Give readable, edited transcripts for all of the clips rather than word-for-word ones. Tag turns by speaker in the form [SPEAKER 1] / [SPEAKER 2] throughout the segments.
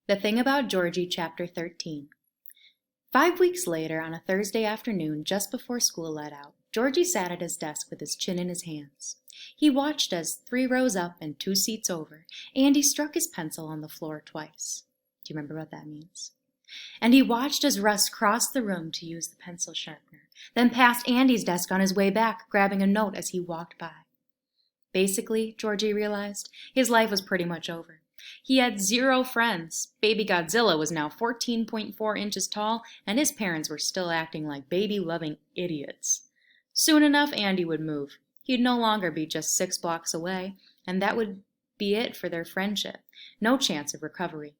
[SPEAKER 1] The Thing About Georgie, Chapter 13. 5 weeks later, on a Thursday afternoon, just before school let out, Georgie sat at his desk with his chin in his hands. He watched as 3 rows up and 2 seats over, Andy struck his pencil on the floor twice. Do you remember what that means? And he watched as Russ crossed the room to use the pencil sharpener, then passed Andy's desk on his way back, grabbing a note as he walked by. Basically, Georgie realized, his life was pretty much over. He had 0 friends. Baby Godzilla was now 14.4 inches tall, and his parents were still acting like baby-loving idiots. Soon enough, Andy would move. He'd no longer be just 6 blocks away, and that would be it for their friendship. No chance of recovery.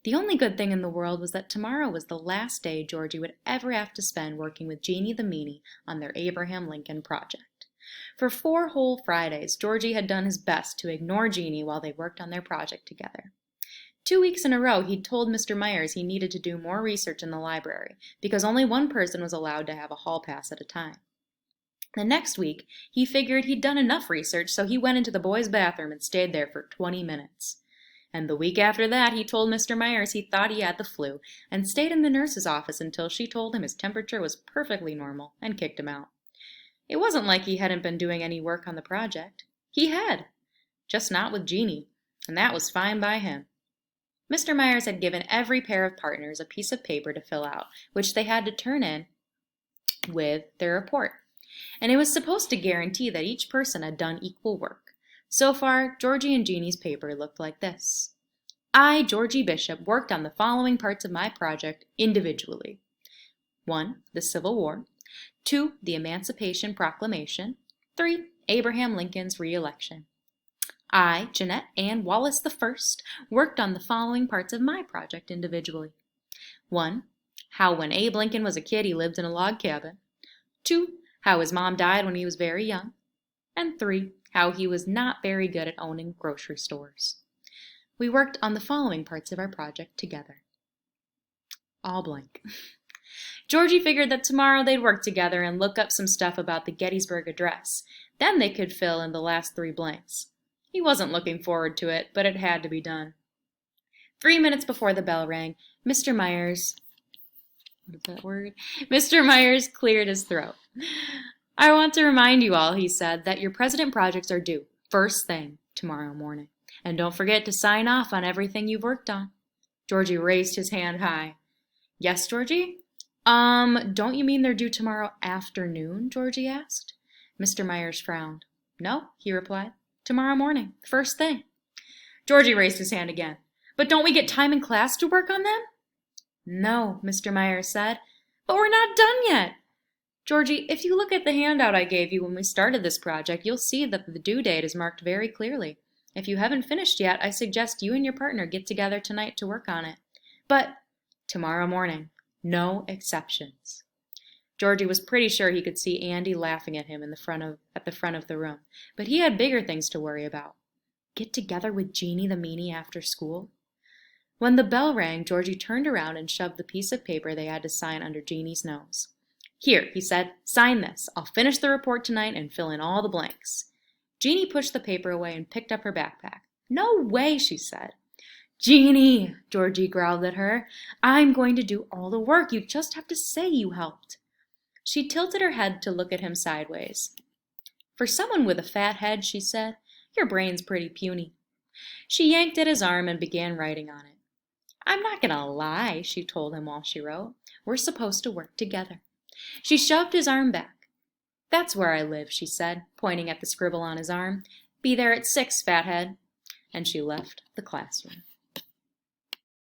[SPEAKER 1] The only good thing in the world was that tomorrow was the last day Georgie would ever have to spend working with Jeannie the Meanie on their Abraham Lincoln project. For 4 whole Fridays, Georgie had done his best to ignore Jeannie while they worked on their project together. 2 weeks in a row, he'd told Mr. Myers he needed to do more research in the library, because only one person was allowed to have a hall pass at a time. The next week, he figured he'd done enough research, so he went into the boys' bathroom and stayed there for 20 minutes. And the week after that, he told Mr. Myers he thought he had the flu, and stayed in the nurse's office until she told him his temperature was perfectly normal, and kicked him out. It wasn't like he hadn't been doing any work on the project. He had. Just not with Jeannie, and that was fine by him. Mr. Myers had given every pair of partners a piece of paper to fill out, which they had to turn in with their report. And it was supposed to guarantee that each person had done equal work. So far, Georgie and Jeannie's paper looked like this. I, Georgie Bishop, worked on the following parts of my project individually. 1. The Civil War. 2. The Emancipation Proclamation. 3. Abraham Lincoln's re-election. I, Jeanette Ann Wallace I, worked on the following parts of my project individually. 1. How when Abe Lincoln was a kid he lived in a log cabin. 2. How his mom died when he was very young. And 3. How he was not very good at owning grocery stores. We worked on the following parts of our project together. All blank. Georgie figured that tomorrow they'd work together and look up some stuff about the Gettysburg Address. Then they could fill in the last 3 blanks. He wasn't looking forward to it, but it had to be done. 3 minutes before the bell rang, Mr. Myers... What is that word? Mr. Myers cleared his throat. I want to remind you all, he said, that your president projects are due first thing tomorrow morning. And don't forget to sign off on everything you've worked on. Georgie raised his hand high. Yes, Georgie? Don't you mean they're due tomorrow afternoon? Georgie asked. Mr. Myers frowned. No, he replied. Tomorrow morning, first thing. Georgie raised his hand again. But don't we get time in class to work on them? No, Mr. Myers said. But we're not done yet. Georgie, if you look at the handout I gave you when we started this project, you'll see that the due date is marked very clearly. If you haven't finished yet, I suggest you and your partner get together tonight to work on it. But tomorrow morning. No exceptions. Georgie was pretty sure he could see Andy laughing at him at the front of the room, but he had bigger things to worry about. Get together with Jeannie the Meanie after school? When the bell rang, Georgie turned around and shoved the piece of paper they had to sign under Jeannie's nose. Here, he said, sign this. I'll finish the report tonight and fill in all the blanks. Jeannie pushed the paper away and picked up her backpack. No way, she said. Jeannie, Georgie growled at her, I'm going to do all the work. You just have to say you helped. She tilted her head to look at him sideways. For someone with a fat head, she said, your brain's pretty puny. She yanked at his arm and began writing on it. I'm not going to lie, she told him while she wrote. We're supposed to work together. She shoved his arm back. That's where I live, she said, pointing at the scribble on his arm. Be there at 6, fathead. And she left the classroom.